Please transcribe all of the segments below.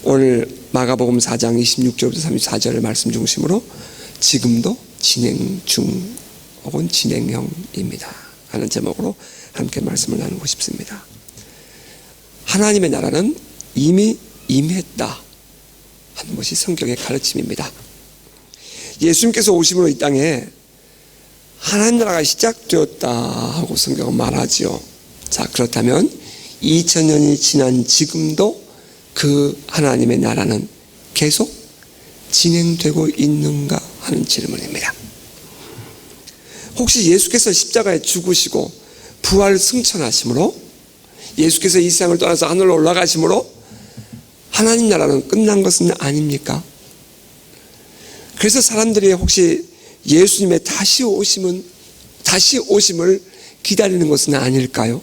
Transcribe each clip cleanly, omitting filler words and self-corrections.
오늘 마가복음 4장 26절부터 34절의 말씀 중심으로 지금도 진행 중 혹은 진행형입니다 하는 제목으로 함께 말씀을 나누고 싶습니다. 하나님의 나라는 이미 임했다 하는 것이 성경의 가르침입니다. 예수님께서 오심으로 이 땅에 하나님 나라가 시작되었다 하고 성경은 말하지요. 자, 그렇다면 2000년이 지난 지금도 그 하나님의 나라는 계속 진행되고 있는가 하는 질문입니다. 혹시 예수께서 십자가에 죽으시고 부활 승천하심으로 예수께서 이 세상을 떠나서 하늘로 올라가심으로 하나님 나라는 끝난 것은 아닙니까? 그래서 사람들이 혹시 예수님의 다시 오심을 기다리는 것은 아닐까요?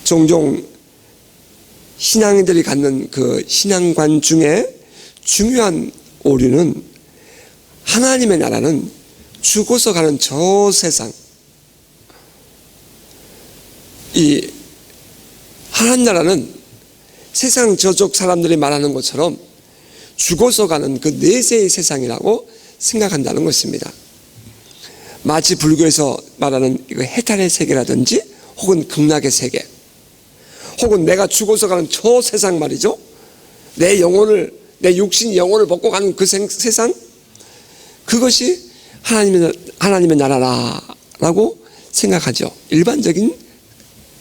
종종 신앙인들이 갖는 그 신앙관 중에 중요한 오류는 하나님의 나라는 죽어서 가는 저 세상, 이 하나님 나라는 세상 저쪽 사람들이 말하는 것처럼 죽어서 가는 그 내세의 세상이라고 생각한다는 것입니다. 마치 불교에서 말하는 이거 해탈의 세계라든지 혹은 극락의 세계, 혹은 내가 죽어서 가는 저 세상 말이죠. 내 육신 영혼을 벗고 가는 그 세상, 그것이 하나님의 나라라고 생각하죠. 일반적인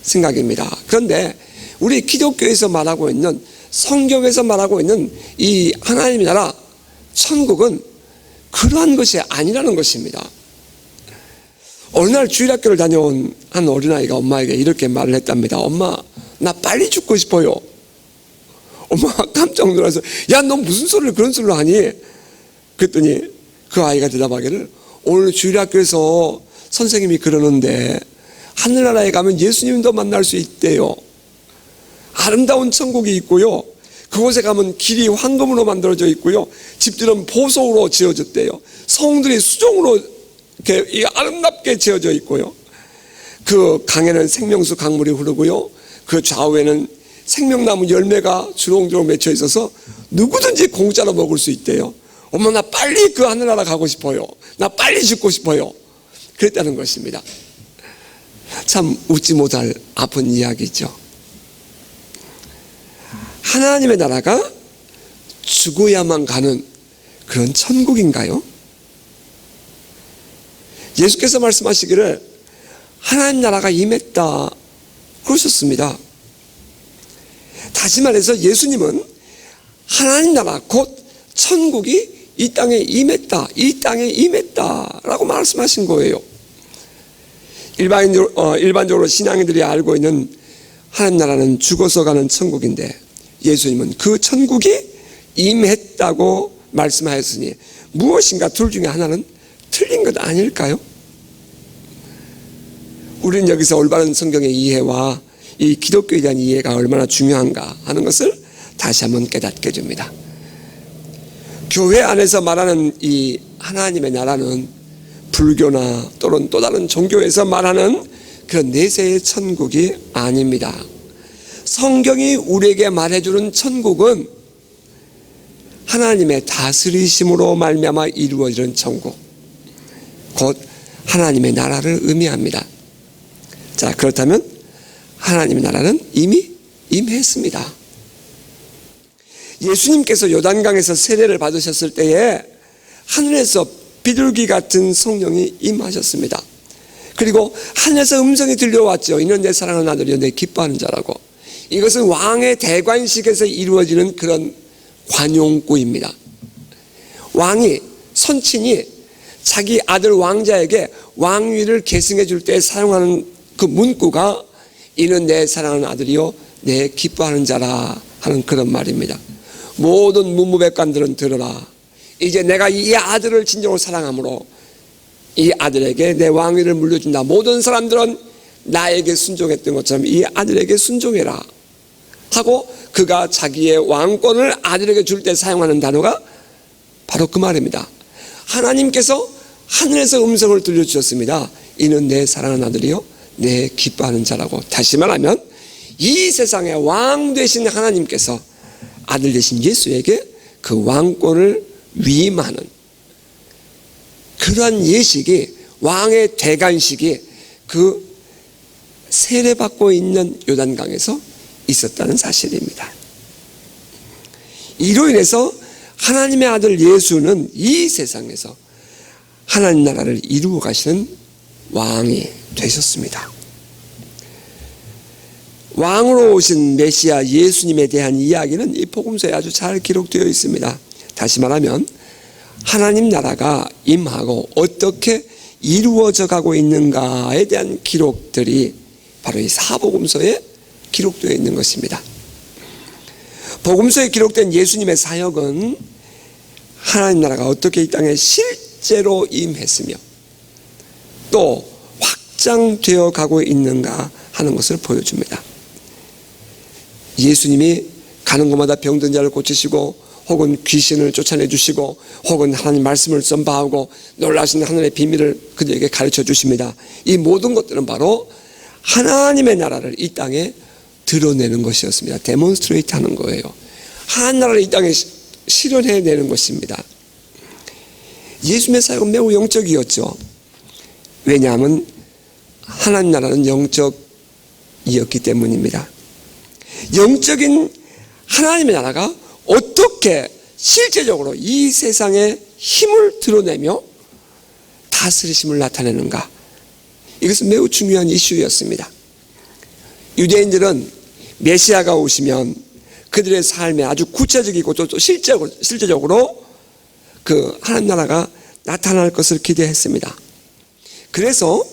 생각입니다. 그런데 우리 기독교에서 말하고 있는, 성경에서 말하고 있는 이 하나님의 나라, 천국은 그러한 것이 아니라는 것입니다. 어느 날 주일학교를 다녀온 한 어린아이가 엄마에게 이렇게 말을 했답니다. 엄마, 나 빨리 죽고 싶어요. 엄마가 깜짝 놀라서, 야, 너 무슨 소리를 그런 소리를 하니? 그랬더니 그 아이가 대답하기를, 오늘 주일학교에서 선생님이 그러는데 하늘나라에 가면 예수님도 만날 수 있대요. 아름다운 천국이 있고요, 그곳에 가면 길이 황금으로 만들어져 있고요, 집들은 보석으로 지어졌대요. 성들이 수종으로 이렇게 아름답게 지어져 있고요, 그 강에는 생명수 강물이 흐르고요, 그 좌우에는 생명나무 열매가 주렁주렁 맺혀 있어서 누구든지 공짜로 먹을 수 있대요. 엄마, 나 빨리 그 하늘나라 가고 싶어요. 나 빨리 죽고 싶어요. 그랬다는 것입니다. 참 웃지 못할 아픈 이야기죠. 하나님의 나라가 죽어야만 가는 그런 천국인가요? 예수께서 말씀하시기를 하나님 나라가 임했다 그러셨습니다. 다시 말해서 예수님은 하나님 나라 곧 천국이 이 땅에 임했다 라고 말씀하신 거예요. 일반적으로 신앙인들이 알고 있는 하나님 나라는 죽어서 가는 천국인데, 예수님은 그 천국이 임했다고 말씀하였으니 무엇인가 둘 중에 하나는 틀린 것 아닐까요? 우리는 여기서 올바른 성경의 이해와 이 기독교에 대한 이해가 얼마나 중요한가 하는 것을 다시 한번 깨닫게 됩니다. 교회 안에서 말하는 이 하나님의 나라는 불교나 또는 또 다른 종교에서 말하는 그런 내세의 천국이 아닙니다. 성경이 우리에게 말해주는 천국은 하나님의 다스리심으로 말미암아 이루어지는 천국, 곧 하나님의 나라를 의미합니다. 자, 그렇다면 하나님의 나라는 이미 임했습니다. 예수님께서 요단강에서 세례를 받으셨을 때에 하늘에서 비둘기 같은 성령이 임하셨습니다. 그리고 하늘에서 음성이 들려왔죠. 이는 내 사랑하는 아들이요 내 기뻐하는 자라고. 이것은 왕의 대관식에서 이루어지는 그런 관용구입니다. 왕이, 선친이 자기 아들 왕자에게 왕위를 계승해 줄 때 사용하는 그 문구가 이는 내 사랑하는 아들이요 내 기뻐하는 자라 하는 그런 말입니다. 모든 문무백관들은 들어라. 이제 내가 이 아들을 진정으로 사랑함으로 이 아들에게 내 왕위를 물려준다. 모든 사람들은 나에게 순종했던 것처럼 이 아들에게 순종해라 하고, 그가 자기의 왕권을 아들에게 줄 때 사용하는 단어가 바로 그 말입니다. 하나님께서 하늘에서 음성을 들려주셨습니다. 이는 내 사랑하는 아들이요 내 기뻐하는 자라고. 다시 말하면 이 세상의 왕 되신 하나님께서 아들 되신 예수에게 그 왕권을 위임하는 그러한 예식이, 왕의 대관식이 그 세례받고 있는 요단강에서 있었다는 사실입니다. 이로 인해서 하나님의 아들 예수는 이 세상에서 하나님 나라를 이루어 가시는 왕이 되셨습니다. 왕으로 오신 메시아 예수님에 대한 이야기는 이 복음서에 아주 잘 기록되어 있습니다. 다시 말하면 하나님 나라가 임하고 어떻게 이루어져 가고 있는가에 대한 기록들이 바로 이 사복음서에 기록되어 있는 것입니다. 복음서에 기록된 예수님의 사역은 하나님 나라가 어떻게 이 땅에 실제로 임했으며 또 확장되어 가고 있는가 하는 것을 보여줍니다. 예수님이 가는 곳마다 병든 자를 고치시고 혹은 귀신을 쫓아내 주시고 혹은 하나님 말씀을 선포하고 놀라신 하늘의 비밀을 그들에게 가르쳐 주십니다. 이 모든 것들은 바로 하나님의 나라를 이 땅에 드러내는 것이었습니다. 데몬스트레이트 하는 거예요. 하나님 나라를 이 땅에 실현해내는 것입니다. 예수님의 사역은 매우 영적이었죠. 왜냐하면 하나님 나라는 영적이었기 때문입니다. 영적인 하나님의 나라가 어떻게 실제적으로 이 세상에 힘을 드러내며 다스리심을 나타내는가, 이것은 매우 중요한 이슈였습니다. 유대인들은 메시아가 오시면 그들의 삶에 아주 구체적이고 또 실제적으로 그 하나님 나라가 나타날 것을 기대했습니다. 그래서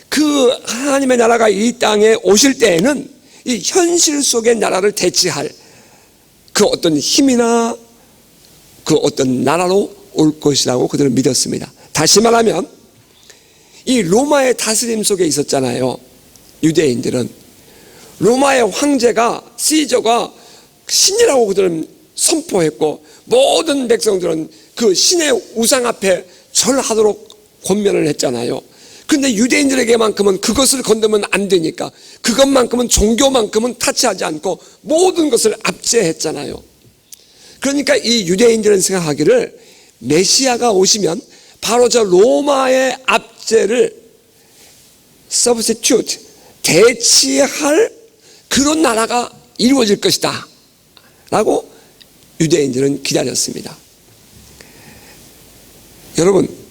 그 하나님의 나라가 이 땅에 오실 때에는 이 현실 속의 나라를 대치할 그 어떤 힘이나 그 어떤 나라로 올 것이라고 그들은 믿었습니다. 다시 말하면 이 로마의 다스림 속에 있었잖아요. 유대인들은 로마의 황제가, 시저가 신이라고 그들은 선포했고 모든 백성들은 그 신의 우상 앞에 절하도록 권면을 했잖아요. 그런데 유대인들에게만큼은 그것을 건드면 안 되니까 그것만큼은, 종교만큼은 타치하지 않고 모든 것을 압제했잖아요. 그러니까 이 유대인들은 생각하기를 메시아가 오시면 바로 저 로마의 압제를 substitute, 대치할 그런 나라가 이루어질 것이다 라고 유대인들은 기다렸습니다. 여러분,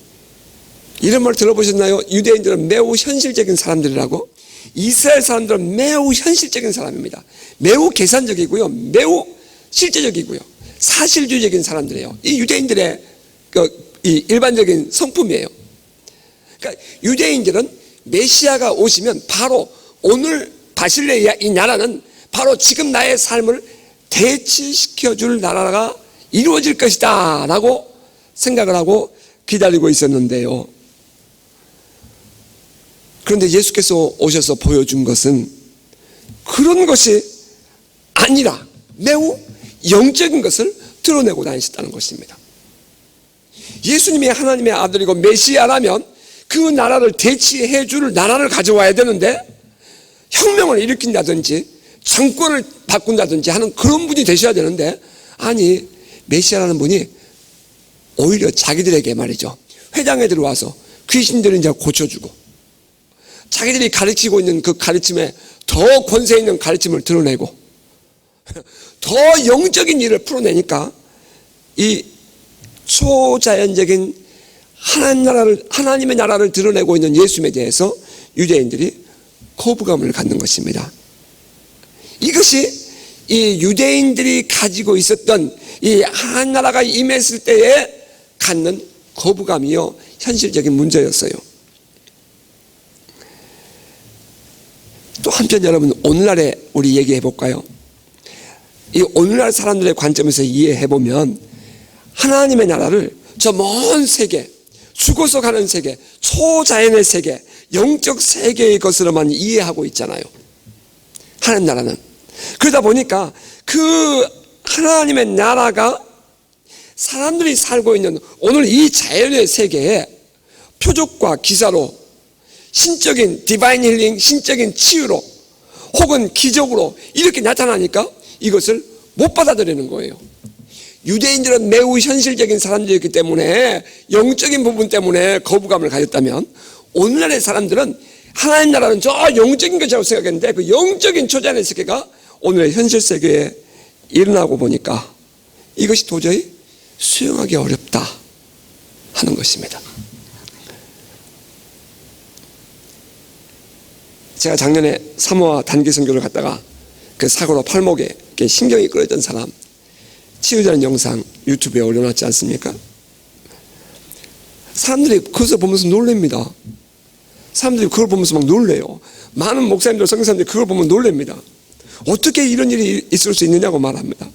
이런 말 들어보셨나요? 유대인들은 매우 현실적인 사람들이라고. 이스라엘 사람들은 매우 현실적인 사람입니다. 매우 계산적이고요, 매우 실제적이고요, 사실주의적인 사람들이에요. 이 유대인들의 이 일반적인 성품이에요. 그러니까 유대인들은 메시아가 오시면 바로 오늘 바실레 이 나라는 바로 지금 나의 삶을 대치시켜줄 나라가 이루어질 것이다 라고 생각을 하고 기다리고 있었는데요. 그런데 예수께서 오셔서 보여준 것은 그런 것이 아니라 매우 영적인 것을 드러내고 다니셨다는 것입니다. 예수님이 하나님의 아들이고 메시아라면 그 나라를 대치해 줄 나라를 가져와야 되는데 혁명을 일으킨다든지 정권을 바꾼다든지 하는 그런 분이 되셔야 되는데, 아니, 메시아라는 분이 오히려 자기들에게 말이죠, 회당에 들어와서 귀신들을 이제 고쳐주고 자기들이 가르치고 있는 그 가르침에 더 권세 있는 가르침을 드러내고 더 영적인 일을 풀어내니까 이 초자연적인 하나님의 나라를 드러내고 있는 예수님에 대해서 유대인들이 거부감을 갖는 것입니다. 이것이 이 유대인들이 가지고 있었던 이 하나님 나라가 임했을 때에 갖는 거부감이요, 현실적인 문제였어요. 또 한편 여러분, 오늘날에 우리 얘기해 볼까요? 이 오늘날 사람들의 관점에서 이해해 보면 하나님의 나라를 저 먼 세계, 죽어서 가는 세계, 초자연의 세계, 영적 세계의 것으로만 이해하고 있잖아요. 하나님 나라는. 그러다 보니까 그 하나님의 나라가 사람들이 살고 있는 오늘 이 자연의 세계에 표적과 기사로, 신적인 디바인 힐링, 신적인 치유로 혹은 기적으로 이렇게 나타나니까 이것을 못 받아들이는 거예요. 유대인들은 매우 현실적인 사람들이었기 때문에 영적인 부분 때문에 거부감을 가졌다면 오늘날의 사람들은 하나님 나라는 저 영적인 것이라고 생각했는데 그 영적인 초자연의 세계가 오늘의 현실 세계에 일어나고 보니까 이것이 도저히 수용하기 어렵다 하는 것입니다. 제가 작년에 사모아 단기 선교를 갔다가 그 사고로 팔목에 신경이 끊어졌던 사람 치유자는 영상 유튜브에 올려놨지 않습니까? 사람들이 그것을 보면서 놀랍니다. 사람들이 그걸 보면서 막 놀래요. 많은 목사님들, 성경사님들이 그걸 보면 놀랍니다. 어떻게 이런 일이 있을 수 있느냐고 말합니다.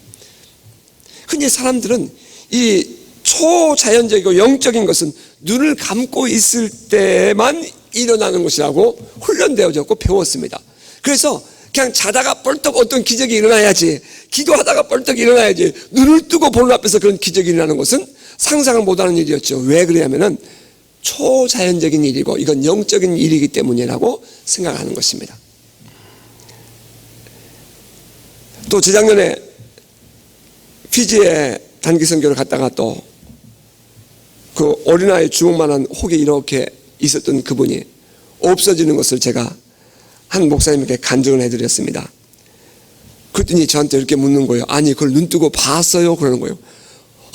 흔히 사람들은 이 초자연적이고 영적인 것은 눈을 감고 있을 때만 일어나는 것이라고 훈련되어졌고 배웠습니다. 그래서 그냥 자다가 벌떡 어떤 기적이 일어나야지, 기도하다가 벌떡 일어나야지, 눈을 뜨고 보는 앞에서 그런 기적이 일어나는 것은 상상을 못하는 일이었죠. 왜 그러냐면은 초자연적인 일이고 이건 영적인 일이기 때문이라고 생각하는 것입니다. 또 재작년에 피지에 단기 선교를 갔다가 또 그 어린아이 주먹만한 혹이 이렇게 있었던 그분이 없어지는 것을 제가 한 목사님에게 간증을 해드렸습니다. 그랬더니 저한테 이렇게 묻는 거예요. 아니 그걸 눈 뜨고 봤어요? 그러는 거예요.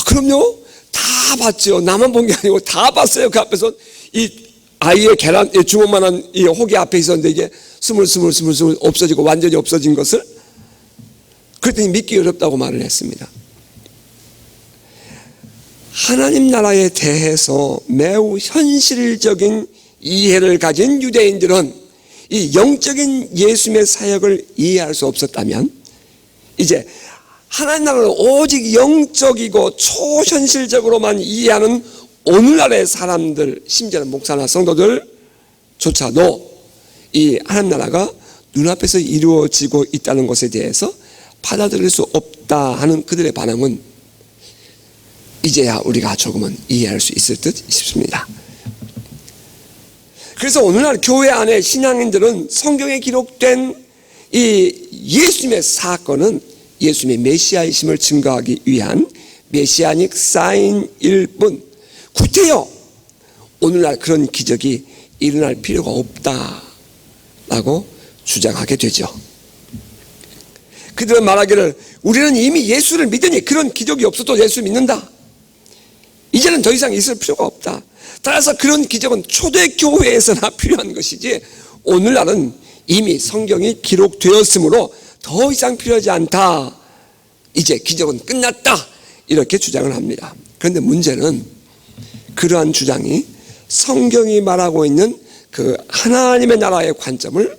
그럼요. 다 봤죠. 나만 본 게 아니고 다 봤어요. 그 앞에서 이 아이의 계란 주먹만한 이 혹이 앞에 있었는데 이게 스물스물 없어지고 완전히 없어진 것을 그랬더니 믿기 어렵다고 말을 했습니다. 하나님 나라에 대해서 매우 현실적인 이해를 가진 유대인들은 이 영적인 예수님의 사역을 이해할 수 없었다면 이제 하나님 나라를 오직 영적이고 초현실적으로만 이해하는 오늘날의 사람들, 심지어는 목사나 성도들조차도 이 하나님 나라가 눈앞에서 이루어지고 있다는 것에 대해서 받아들일 수 없다 하는 그들의 반응은 이제야 우리가 조금은 이해할 수 있을 듯 싶습니다. 그래서 오늘날 교회 안에 신앙인들은 성경에 기록된 이 예수님의 사건은 예수님의 메시아이심을 증거하기 위한 메시아닉 사인일 뿐 구태여 오늘날 그런 기적이 일어날 필요가 없다라고 주장하게 되죠. 그들은 말하기를 우리는 이미 예수를 믿으니 그런 기적이 없어도 예수 믿는다. 이제는 더 이상 있을 필요가 없다. 따라서 그런 기적은 초대교회에서나 필요한 것이지 오늘날은 이미 성경이 기록되었으므로 더 이상 필요하지 않다. 이제 기적은 끝났다. 이렇게 주장을 합니다. 그런데 문제는 그러한 주장이 성경이 말하고 있는 그 하나님의 나라의 관점을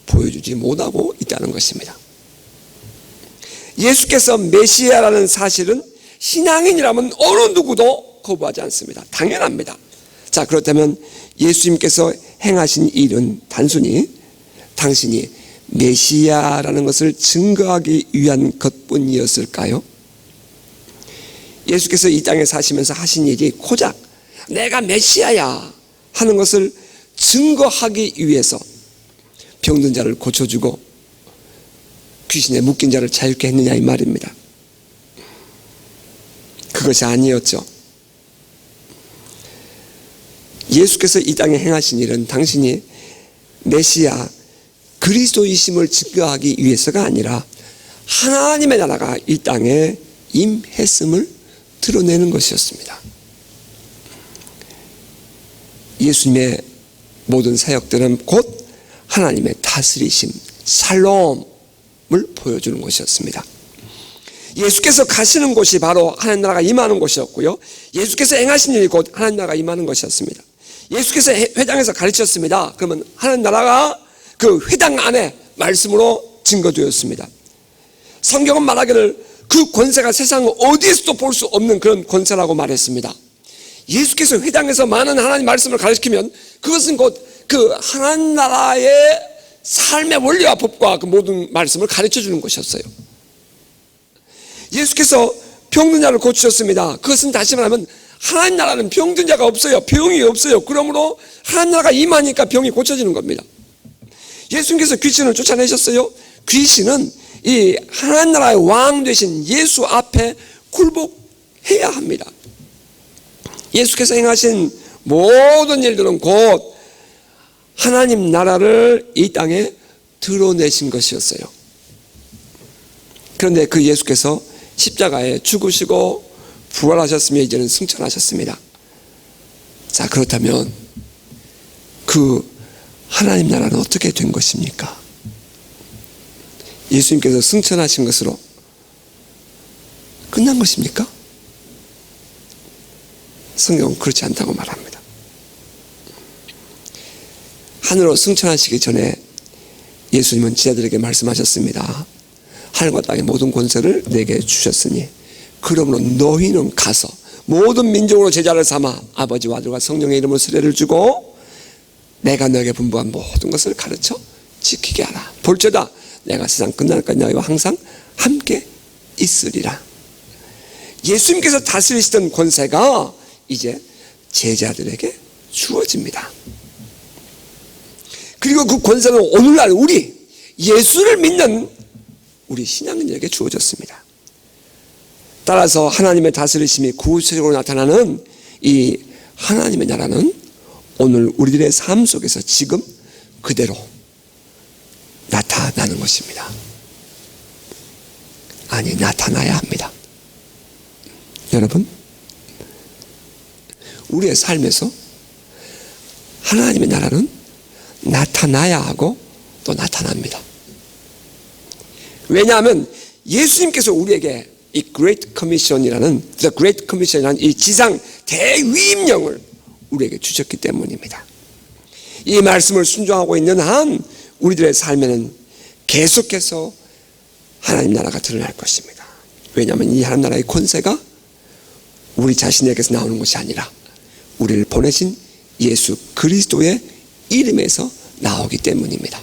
보여주지 못하고 있다는 것입니다. 예수께서 메시아라는 사실은 신앙인이라면 어느 누구도 거부하지 않습니다. 당연합니다. 자, 그렇다면 예수님께서 행하신 일은 단순히 당신이 메시아라는 것을 증거하기 위한 것뿐이었을까요? 예수께서 이 땅에 사시면서 하신 일이 고작 내가 메시아야 하는 것을 증거하기 위해서 병든 자를 고쳐주고 귀신에 묶인 자를 자유케 했느냐 이 말입니다. 그것이 아니었죠. 예수께서 이 땅에 행하신 일은 당신이 메시아 그리스도이심을 증거하기 위해서가 아니라 하나님의 나라가 이 땅에 임했음을 드러내는 것이었습니다. 예수님의 모든 사역들은 곧 하나님의 다스리심, 샬롬을 보여주는 것이었습니다. 예수께서 가시는 곳이 바로 하나님 나라가 임하는 곳이었고요. 예수께서 행하신 일이 곧 하나님 나라가 임하는 것이었습니다. 예수께서 회당에서 가르쳤습니다. 그러면 하나님 나라가 그 회당 안에 말씀으로 증거되었습니다. 성경은 말하기를 그 권세가 세상 어디에서도 볼 수 없는 그런 권세라고 말했습니다. 예수께서 회당에서 많은 하나님 말씀을 가르치면 그것은 곧 그 하나님 나라의 삶의 원리와 법과 그 모든 말씀을 가르쳐 주는 것이었어요. 예수께서 병든 자를 고치셨습니다. 그것은 다시 말하면 하나님 나라는 병든 자가 없어요. 병이 없어요. 그러므로 하나님 나라가 임하니까 병이 고쳐지는 겁니다. 예수님께서 귀신을 쫓아내셨어요. 귀신은 이 하나님 나라의 왕 되신 예수 앞에 굴복해야 합니다. 예수께서 행하신 모든 일들은 곧 하나님 나라를 이 땅에 드러내신 것이었어요. 그런데 그 예수께서 십자가에 죽으시고 부활하셨으며 이제는 승천하셨습니다. 자, 그렇다면 그 하나님 나라는 어떻게 된 것입니까? 예수님께서 승천하신 것으로 끝난 것입니까? 성경은 그렇지 않다고 말합니다. 하늘로 승천하시기 전에 예수님은 제자들에게 말씀하셨습니다. 하늘과 땅의 모든 권세를 내게 주셨으니 그러므로 너희는 가서 모든 민족으로 제자를 삼아 아버지와 아들과 성령의 이름으로 세례를 주고 내가 너에게 분부한 모든 것을 가르쳐 지키게 하라. 볼지어다 내가 세상 끝날까지 너희와 항상 함께 있으리라. 예수님께서 다스리시던 권세가 이제 제자들에게 주어집니다. 그리고 그 권세는 오늘날 우리 예수를 믿는 우리 신앙인들에게 주어졌습니다. 따라서 하나님의 다스리심이 구체적으로 나타나는 이 하나님의 나라는 오늘 우리들의 삶 속에서 지금 그대로 나타나는 것입니다. 아니, 나타나야 합니다. 여러분, 우리의 삶에서 하나님의 나라는 나타나야 하고 또 나타납니다. 왜냐하면 예수님께서 우리에게 이 Great Commission이라는 The Great Commission이라는 이 지상 대위임령을 우리에게 주셨기 때문입니다. 이 말씀을 순종하고 있는 한 우리들의 삶에는 계속해서 하나님 나라가 드러날 것입니다. 왜냐하면 이 하나님 나라의 권세가 우리 자신에게서 나오는 것이 아니라 우리를 보내신 예수 그리스도의 이름에서 나오기 때문입니다.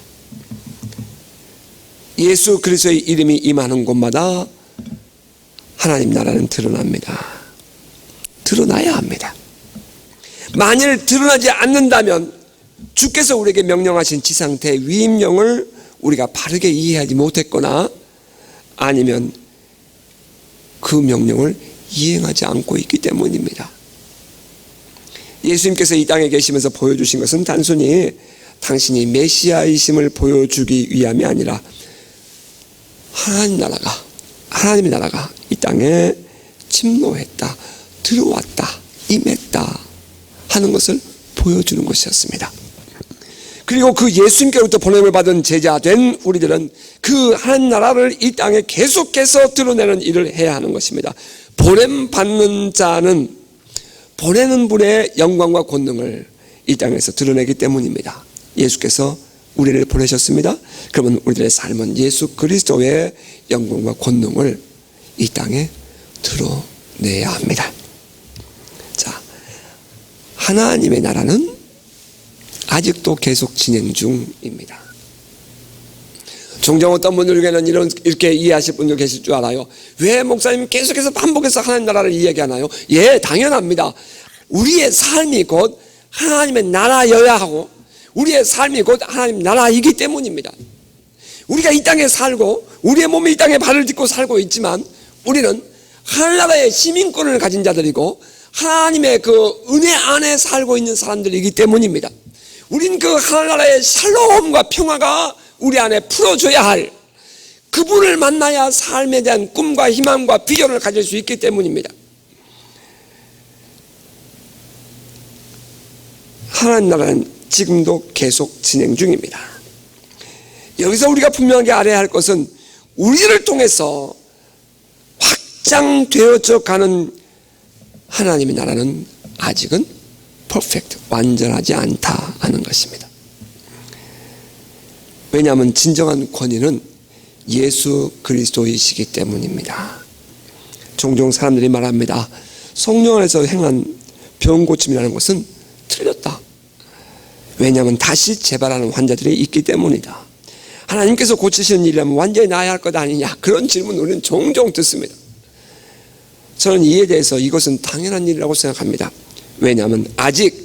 예수 그리스도의 이름이 임하는 곳마다 하나님 나라는 드러납니다. 드러나야 합니다. 만일 드러나지 않는다면 주께서 우리에게 명령하신 지상 대위임령을 우리가 바르게 이해하지 못했거나 아니면 그 명령을 이행하지 않고 있기 때문입니다. 예수님께서 이 땅에 계시면서 보여주신 것은 단순히 당신이 메시아이심을 보여주기 위함이 아니라 하나님의 나라가 이 땅에 침노했다, 들어왔다, 임했다 하는 것을 보여주는 것이었습니다. 그리고 그 예수님께로부터 보냄을 받은 제자된 우리들은 그 하나님 나라를 이 땅에 계속해서 드러내는 일을 해야 하는 것입니다. 보냄 받는 자는 보내는 분의 영광과 권능을 이 땅에서 드러내기 때문입니다. 예수께서 우리를 보내셨습니다. 그러면 우리들의 삶은 예수 그리스도의 영광과 권능을 이 땅에 드러내야 합니다. 자, 하나님의 나라는 아직도 계속 진행 중입니다. 종종 어떤 분들에게는 이렇게 이해하실 분들 계실 줄 알아요. 왜 목사님 계속해서 반복해서 하나님 나라를 이야기하나요? 예, 당연합니다. 우리의 삶이 곧 하나님의 나라여야 하고 우리의 삶이 곧 하나님 나라이기 때문입니다. 우리가 이 땅에 살고 우리의 몸이 이 땅에 발을 딛고 살고 있지만 우리는 하늘나라의 시민권을 가진 자들이고 하나님의 그 은혜 안에 살고 있는 사람들이기 때문입니다. 우린 그 하늘나라의 샬롬과 평화가 우리 안에 풀어줘야 할 그분을 만나야 삶에 대한 꿈과 희망과 비전을 가질 수 있기 때문입니다. 하나님 나라는 지금도 계속 진행 중입니다. 여기서 우리가 분명하게 알아야 할 것은 우리를 통해서 확장되어져 가는 하나님의 나라는 아직은 퍼펙트, 완전하지 않다 하는 것입니다. 왜냐하면 진정한 권위는 예수 그리스도이시기 때문입니다. 종종 사람들이 말합니다. 성령 안에서 행한 병 고침이라는 것은 틀렸다. 왜냐하면 다시 재발하는 환자들이 있기 때문이다. 하나님께서 고치시는 일이라면 완전히 나아야 할 것 아니냐, 그런 질문 우리는 종종 듣습니다. 저는 이에 대해서 이것은 당연한 일이라고 생각합니다. 왜냐하면 아직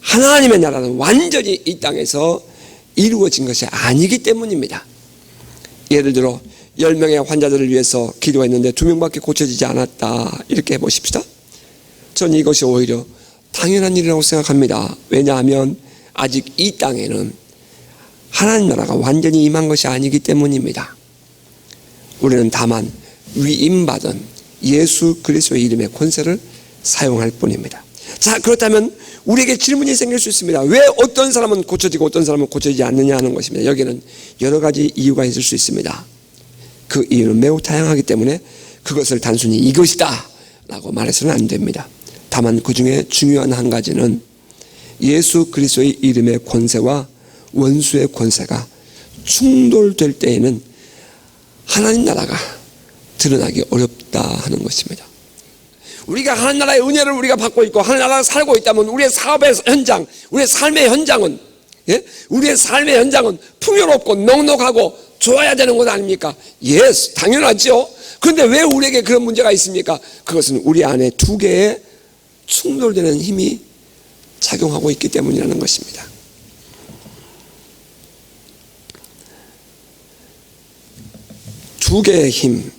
하나님의 나라는 완전히 이 땅에서 이루어진 것이 아니기 때문입니다. 예를 들어 10명의 환자들을 위해서 기도했는데 2명밖에 고쳐지지 않았다. 이렇게 해보십시다. 전 이것이 오히려 당연한 일이라고 생각합니다. 왜냐하면 아직 이 땅에는 하나님 나라가 완전히 임한 것이 아니기 때문입니다. 우리는 다만 위임받은 예수 그리스도의 이름의 권세를 사용할 뿐입니다. 자, 그렇다면 우리에게 질문이 생길 수 있습니다. 왜 어떤 사람은 고쳐지고 어떤 사람은 고쳐지지 않느냐 하는 것입니다. 여기는 여러 가지 이유가 있을 수 있습니다. 그 이유는 매우 다양하기 때문에 그것을 단순히 이것이다 라고 말해서는 안 됩니다. 다만 그 중에 중요한 한 가지는 예수 그리스도의 이름의 권세와 원수의 권세가 충돌될 때에는 하나님 나라가 드러나기 어렵다 하는 것입니다. 우리가 하나님 나라의 은혜를 우리가 받고 있고 하나님 나라를 살고 있다면 우리의 사업의 현장, 우리의 삶의 현장은 우리의 삶의 현장은 풍요롭고 넉넉하고 좋아야 되는 것 아닙니까? 예스, 당연하죠. 그런데 왜 우리에게 그런 문제가 있습니까? 그것은 우리 안에 두 개의 충돌되는 힘이 작용하고 있기 때문이라는 것입니다. 두 개의 힘,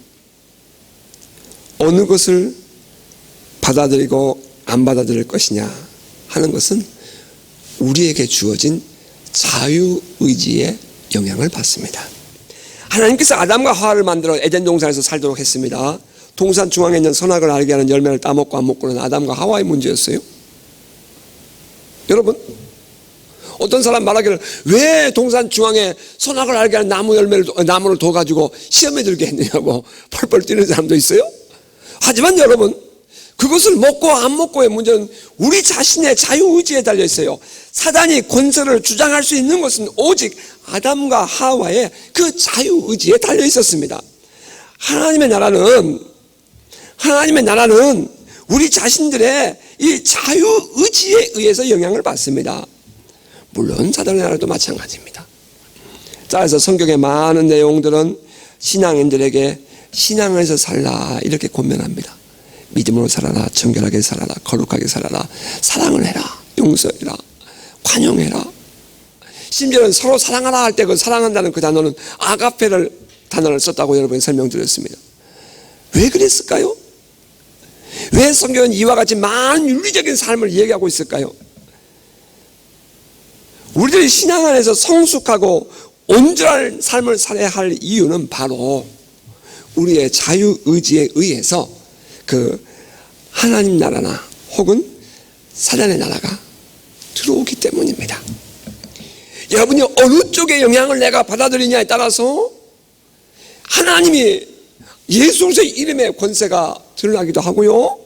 어느 것을 받아들이고 안 받아들일 것이냐 하는 것은 우리에게 주어진 자유의지의 영향을 받습니다. 하나님께서 아담과 하와를 만들어 에덴 동산에서 살도록 했습니다. 동산 중앙에 있는 선악을 알게 하는 열매를 따먹고 안 먹고는 아담과 하와의 문제였어요. 여러분, 어떤 사람 말하기를 왜 동산 중앙에 선악을 알게 하는 나무를 둬가지고 시험에 들게 했느냐고 펄펄 뛰는 사람도 있어요. 하지만 여러분, 그것을 먹고 안 먹고의 문제는 우리 자신의 자유의지에 달려 있어요. 사단이 권세를 주장할 수 있는 것은 오직 아담과 하와의 그 자유의지에 달려 있었습니다. 하나님의 나라는 우리 자신들의 이 자유의지에 의해서 영향을 받습니다. 물론 사단의 나라도 마찬가지입니다. 따라서 성경의 많은 내용들은 신앙인들에게 신앙에서 살라 이렇게 권면합니다. 믿음으로 살아라, 정결하게 살아라, 거룩하게 살아라, 사랑을 해라, 용서해라, 관용해라. 심지어는 서로 사랑하라 할 때 그 사랑한다는 그 단어는 아가페를 단어를 썼다고 여러분이 설명드렸습니다. 왜 그랬을까요? 왜 성경은 이와 같이 많은 윤리적인 삶을 얘기하고 있을까요? 우리들이 신앙 안에서 성숙하고 온전한 삶을 살아야 할 이유는 바로 우리의 자유의지에 의해서 그 하나님 나라나 혹은 사단의 나라가 들어오기 때문입니다. 여러분이 어느 쪽의 영향을 내가 받아들이냐에 따라서 하나님이 예수 그리스도의 이름의 권세가 드러나기도 하고요,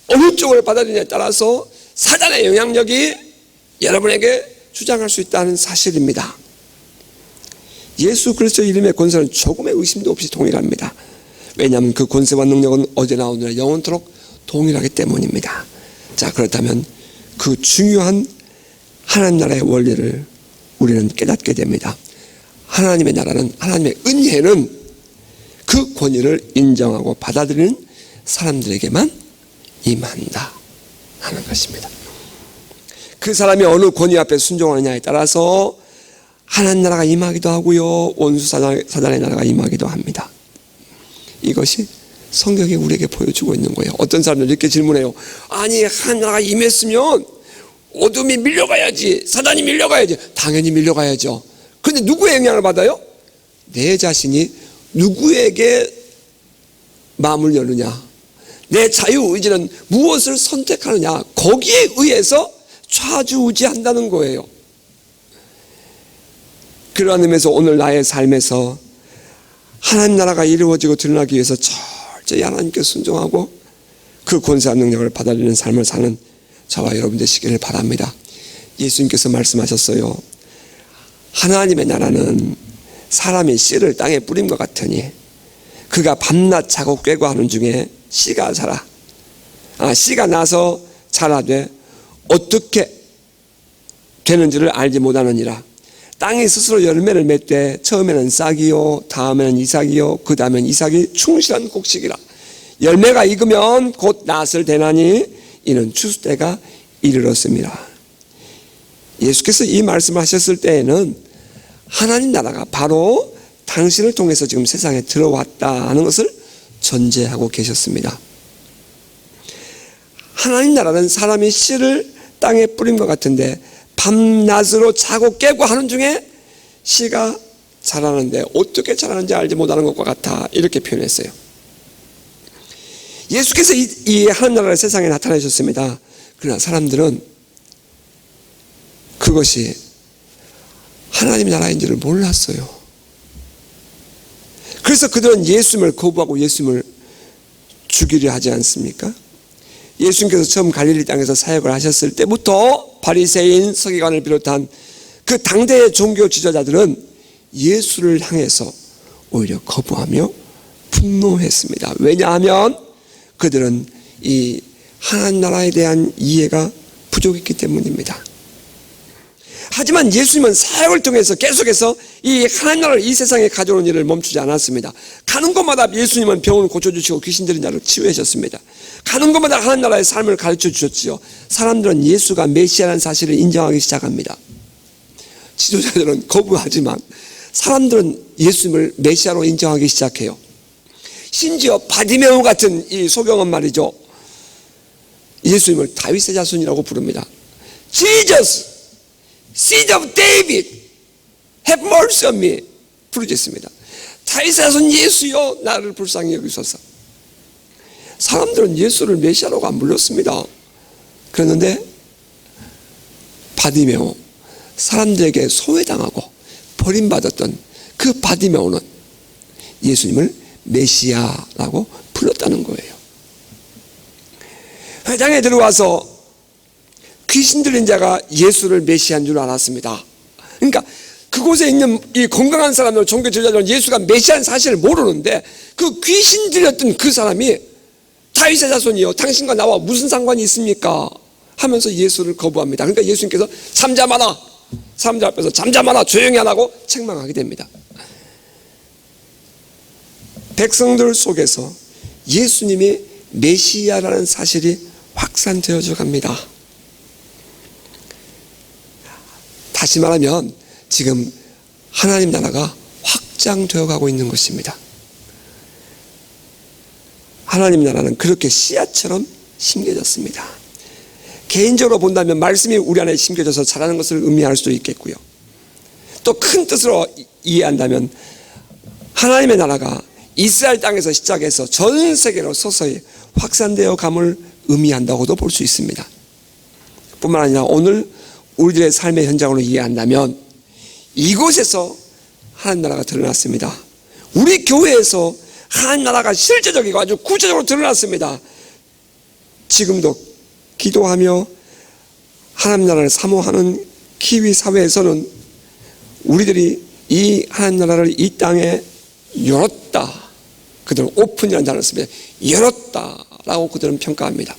어느 쪽을 받아들이냐에 따라서 사단의 영향력이 여러분에게 주장할 수 있다는 사실입니다. 예수 그리스도의 이름의 권세는 조금의 의심도 없이 동일합니다. 왜냐하면 그 권세와 능력은 어제나 오늘나 영원토록 동일하기 때문입니다. 자, 그렇다면 그 중요한 하나님 나라의 원리를 우리는 깨닫게 됩니다. 하나님의 나라는, 하나님의 은혜는 그 권위를 인정하고 받아들이는 사람들에게만 임한다 하는 것입니다. 그 사람이 어느 권위 앞에 순종하느냐에 따라서 하나님 나라가 임하기도 하고요, 원수 사단의 나라가 임하기도 합니다. 이것이 성경이 우리에게 보여주고 있는 거예요. 어떤 사람들 이렇게 질문해요. 아니, 하나님 나라가 임했으면 어둠이 밀려가야지, 사단이 밀려가야지. 당연히 밀려가야죠. 그런데 누구의 영향을 받아요? 내 자신이 누구에게 마음을 여느냐, 내 자유의지는 무엇을 선택하느냐, 거기에 의해서 좌지우지한다는 거예요. 그러한 의미에서 오늘 나의 삶에서 하나님 나라가 이루어지고 드러나기 위해서 철저히 하나님께 순종하고 그 권세와 능력을 받아들이는 삶을 사는 저와 여러분 되시기를 바랍니다. 예수님께서 말씀하셨어요. 하나님의 나라는 사람이 씨를 땅에 뿌림과 같으니 그가 밤낮 자고 꿰고 하는 중에 씨가 씨가 나서 자라되 어떻게 되는지를 알지 못하느니라. 땅이 스스로 열매를 맺되 처음에는 싹이요, 다음에는 이삭이요, 그 다음엔 이삭이 충실한 곡식이라. 열매가 익으면 곧 낫을 대나니 이는 추수 때가 이르렀습니다. 예수께서 이 말씀을 하셨을 때에는 하나님 나라가 바로 당신을 통해서 지금 세상에 들어왔다는 것을 전제하고 계셨습니다. 하나님 나라는 사람이 씨를 땅에 뿌린 것 같은데 밤낮으로 자고 깨고 하는 중에 씨가 자라는데 어떻게 자라는지 알지 못하는 것과 같아, 이렇게 표현했어요. 예수께서 이 하나님 나라를 세상에 나타내셨습니다. 그러나 사람들은 그것이 하나님 나라인지를 몰랐어요. 그래서 그들은 예수님을 거부하고 예수님을 죽이려 하지 않습니까? 예수님께서 처음 갈릴리 땅에서 사역을 하셨을 때부터 바리새인, 서기관을 비롯한 그 당대의 종교 지도자들은 예수를 향해서 오히려 거부하며 분노했습니다. 왜냐하면 그들은 이 하나님 나라에 대한 이해가 부족했기 때문입니다. 하지만 예수님은 사역을 통해서 계속해서 이 하나님 나라를 이 세상에 가져오는 일을 멈추지 않았습니다. 가는 곳마다 예수님은 병을 고쳐주시고 귀신 들린 자를 치유해 주셨습니다. 가는 곳마다 하나님 나라의 삶을 가르쳐 주셨지요. 사람들은 예수가 메시아라는 사실을 인정하기 시작합니다. 지도자들은 거부하지만 사람들은 예수님을 메시아로 인정하기 시작해요. 심지어 바디메오 같은 이 소경은 말이죠, 예수님을 다윗의 자손이라고 부릅니다. Jesus, seed of David, have mercy on me 부르짖습니다. 다윗의 자손 예수여, 나를 불쌍히 여기소서. 사람들은 예수를 메시아라고 안 불렀습니다. 그랬는데 바디메오, 사람들에게 소외당하고 버림받았던 그 바디메오는 예수님을 메시아라고 불렀다는 거예요. 회당에 들어와서 귀신 들린 자가 예수를 메시아인 줄 알았습니다. 그러니까 그곳에 있는 이 건강한 사람들, 종교 지도자들은 예수가 메시아인 사실을 모르는데 그 귀신 들렸던 그 사람이 다윗의 자손이요, 당신과 나와 무슨 상관이 있습니까? 하면서 예수를 거부합니다. 그러니까 예수님께서 잠잠하라, 사람들 앞에서 잠잠하라, 조용히 하라고 책망하게 됩니다. 백성들 속에서 예수님이 메시아라는 사실이 확산되어져 갑니다. 다시 말하면 지금 하나님 나라가 확장되어 가고 있는 것입니다. 하나님 나라는 그렇게 씨앗처럼 심겨졌습니다. 개인적으로 본다면 말씀이 우리 안에 심겨져서 자라는 것을 의미할 수도 있겠고요. 또 큰 뜻으로 이해한다면 하나님의 나라가 이스라엘 땅에서 시작해서 전 세계로 서서히 확산되어 감을 의미한다고도 볼 수 있습니다. 뿐만 아니라 오늘 우리들의 삶의 현장으로 이해한다면 이곳에서 하나님 나라가 드러났습니다. 우리 교회에서 하나님 나라가 실제적이고 아주 구체적으로 드러났습니다. 지금도 기도하며 하나님 나라를 사모하는 키위 사회에서는 우리들이 이 하나님 나라를 이 땅에 열었다, 그들은 오픈이라는 단어를 씁니다. 열었다라고 그들은 평가합니다.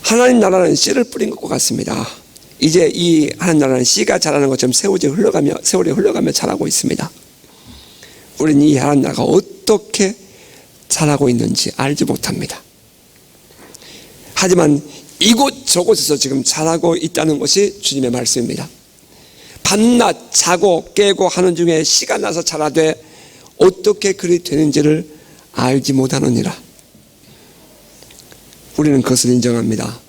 하나님 나라는 씨를 뿌린 것과 같습니다. 이제 이 하나님 나라는 씨가 자라는 것처럼 세월이 흘러가며 자라고 있습니다. 우리는 이 하나님 나라가 어떻게 자라고 있는지 알지 못합니다. 하지만 이곳 저곳에서 지금 자라고 있다는 것이 주님의 말씀입니다. 밤낮 자고 깨고 하는 중에 씨가 나서 자라되 어떻게 그리 되는지를 알지 못하느니라. 우리는 그것을 인정합니다.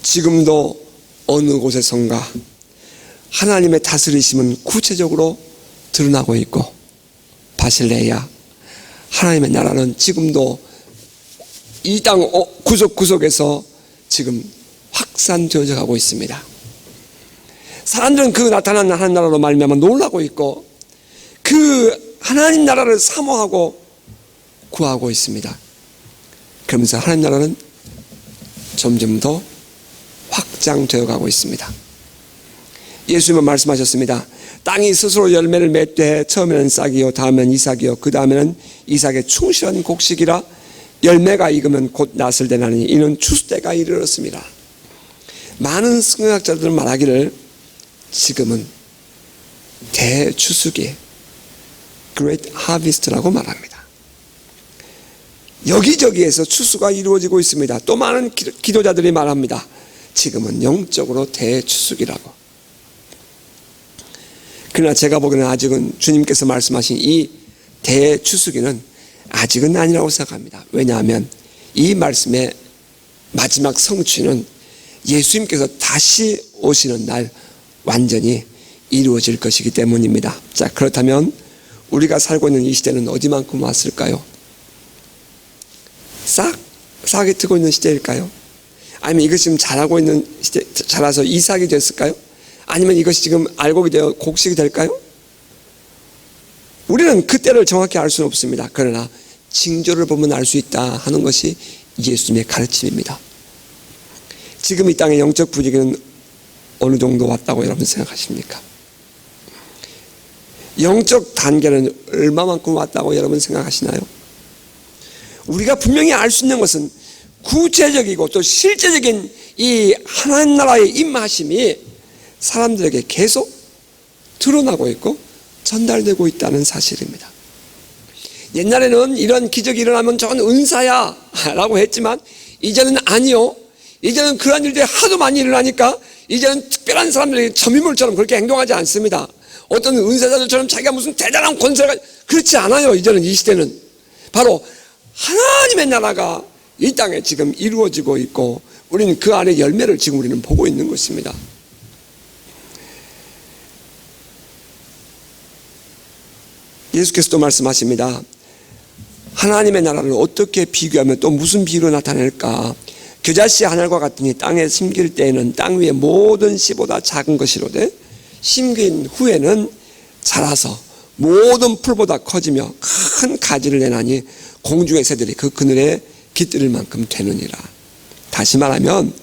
지금도 어느 곳에선가 하나님의 다스리심은 구체적으로 드러나고 있고, 바실레야, 하나님의 나라는 지금도 이 땅 구석구석에서 지금 확산되어져 가고 있습니다. 사람들은 그 나타난 하나님 나라로 말미암아 놀라고 있고 그 하나님 나라를 사모하고 구하고 있습니다. 그러면서 하나님 나라는 점점 더 확장되어 가고 있습니다. 예수님은 말씀하셨습니다. 땅이 스스로 열매를 맺되 처음에는 싹이요, 다음에는 이삭이요, 그 다음에는 이삭의 충실한 곡식이라 열매가 익으면 곧 낫을 되나니 이는 추수 때가 이르렀습니다. 많은 성경학자들은 말하기를 지금은 대추수기, Great Harvest라고 말합니다. 여기저기에서 추수가 이루어지고 있습니다. 또 많은 기도자들이 말합니다. 지금은 영적으로 대추수기라고. 그러나 제가 보기에는 아직은 주님께서 말씀하신 이 대추수기는 아직은 아니라고 생각합니다. 왜냐하면 이 말씀의 마지막 성취는 예수님께서 다시 오시는 날 완전히 이루어질 것이기 때문입니다. 자, 그렇다면 우리가 살고 있는 이 시대는 어디만큼 왔을까요? 싹이 트고 있는 시대일까요? 아니면 이것이 지금 자라고 있는 시대, 자라서 이삭이 됐을까요? 아니면 이것이 지금 알곡이 되어 곡식이 될까요? 우리는 그때를 정확히 알 수는 없습니다. 그러나 징조를 보면 알 수 있다 하는 것이 예수님의 가르침입니다. 지금 이 땅의 영적 분위기는 어느 정도 왔다고 여러분 생각하십니까? 영적 단계는 얼마만큼 왔다고 여러분 생각하시나요? 우리가 분명히 알 수 있는 것은 구체적이고 또 실제적인 이 하나님 나라의 임하심이 사람들에게 계속 드러나고 있고 전달되고 있다는 사실입니다. 옛날에는 이런 기적이 일어나면 저건 은사야 라고 했지만 이제는 아니요. 이제는 그런 일들이 하도 많이 일어나니까 이제는 특별한 사람들이 점유물처럼 그렇게 행동하지 않습니다. 어떤 은사자들처럼 자기가 무슨 대단한 권세가, 그렇지 않아요. 이제는 이 시대는 바로 하나님의 나라가 이 땅에 지금 이루어지고 있고 우리는 그 안에 열매를 지금 우리는 보고 있는 것입니다. 예수께서도 말씀하십니다. 하나님의 나라를 어떻게 비교하면 또 무슨 비유로 나타낼까? 겨자씨 하늘과 같으니 땅에 심길 때에는 땅 위의 모든 씨보다 작은 것이로되 심긴 후에는 자라서 모든 풀보다 커지며 큰 가지를 내나니 공중의 새들이 그 그늘에 깃들일 만큼 되느니라. 다시 말하면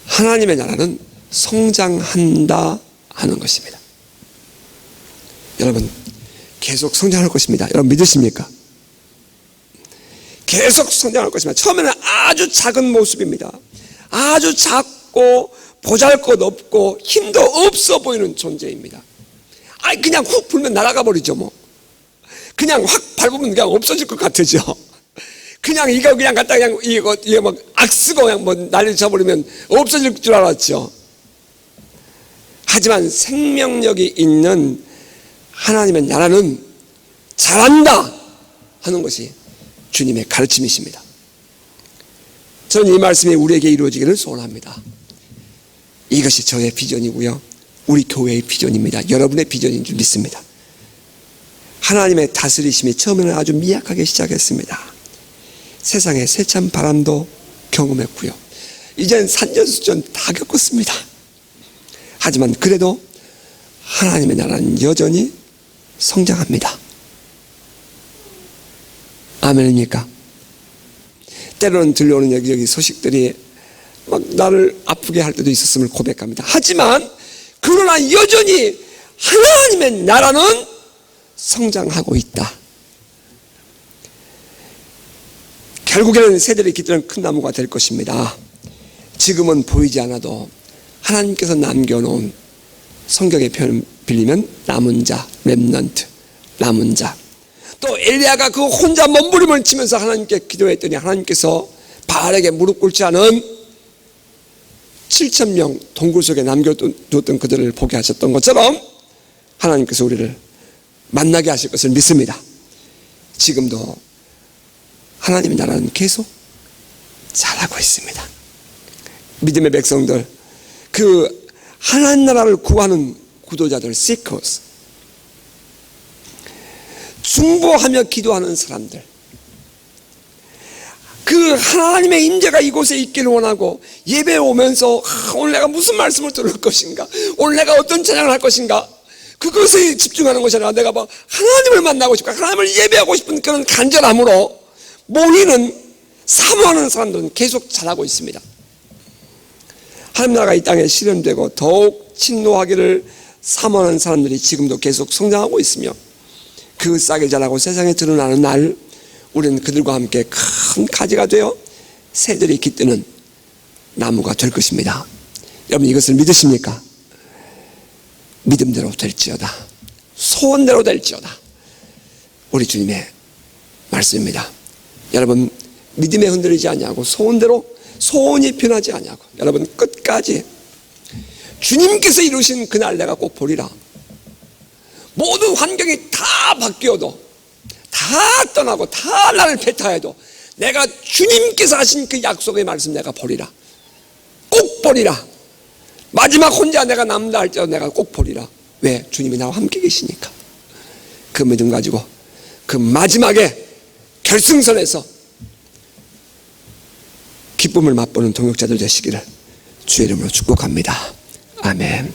하나님의 나라는 성장한다 하는 것입니다. 여러분 계속 성장할 것입니다. 여러분 믿으십니까? 계속 성장할 것입니다. 처음에는 아주 작은 모습입니다. 아주 작고 보잘것없고 힘도 없어 보이는 존재입니다. 아니 그냥 훅 불면 날아가 버리죠 뭐. 그냥 확 밟으면 그냥 없어질 것 같으죠. 그냥 이거 그냥 갖다 그냥 이거 막 악쓰고 그냥 뭐 난리 쳐버리면 없어질 줄 알았죠. 하지만 생명력이 있는 하나님의 나라는 자란다 하는 것이 주님의 가르침이십니다. 저는 이 말씀이 우리에게 이루어지기를 소원합니다. 이것이 저의 비전이고요. 우리 교회의 비전입니다. 여러분의 비전인 줄 믿습니다. 하나님의 다스리심이 처음에는 아주 미약하게 시작했습니다. 세상에 세찬 바람도 경험했고요. 이젠 산전수전 다 겪었습니다. 하지만 그래도 하나님의 나라는 여전히 성장합니다. 아멘입니까? 때로는 들려오는 여기저기 소식들이 막 나를 아프게 할 때도 있었음을 고백합니다. 하지만 그러나 여전히 하나님의 나라는 성장하고 있다. 결국에는 새들이 깃드는 큰 나무가 될 것입니다. 지금은 보이지 않아도 하나님께서 남겨놓은 성경의 표현 빌리면 남은 자, 렘넌트, 남은 자. 또 엘리야가 그 혼자 몸부림을 치면서 하나님께 기도했더니 하나님께서 바알에게 무릎 꿇지 않은 7,000명 동굴 속에 남겨뒀던 그들을 보게 하셨던 것처럼 하나님께서 우리를 만나게 하실 것을 믿습니다. 지금도 하나님의 나라는 계속 자라고 있습니다. 믿음의 백성들, 그 하나님 나라를 구하는 구도자들, seekers, 중보하며 기도하는 사람들, 그 하나님의 임재가 이곳에 있기를 원하고 예배에 오면서 오늘 내가 무슨 말씀을 들을 것인가, 오늘 내가 어떤 찬양을 할 것인가, 그것에 집중하는 것이 아니라 내가 뭐 하나님을 만나고 싶고 하나님을 예배하고 싶은 그런 간절함으로 모이는, 사모하는 사람들은 계속 자라고 있습니다. 하나님 나라가 이 땅에 실현되고 더욱 침노하기를 사모하는 사람들이 지금도 계속 성장하고 있으며 그 싹이 자라고 세상에 드러나는 날 우리는 그들과 함께 큰 가지가 되어 새들이 깃드는 나무가 될 것입니다. 여러분 이것을 믿으십니까? 믿음대로 될지어다, 소원대로 될지어다. 우리 주님의 말씀입니다. 여러분 믿음에 흔들리지 아니하고 소원대로, 소원이 변하지 아니하고 여러분 끝까지 주님께서 이루신 그날 내가 꼭 보리라. 모든 환경이 다 바뀌어도, 다 떠나고 다 나를 배타해도 내가 주님께서 하신 그 약속의 말씀 내가 보리라. 꼭 보리라. 마지막 혼자 내가 남다 할지라도 내가 꼭 보리라. 왜? 주님이 나와 함께 계시니까. 그 믿음 가지고 그 마지막에 결승선에서 기쁨을 맛보는 동역자들 되시기를 주의 이름으로 축복합니다. 아멘.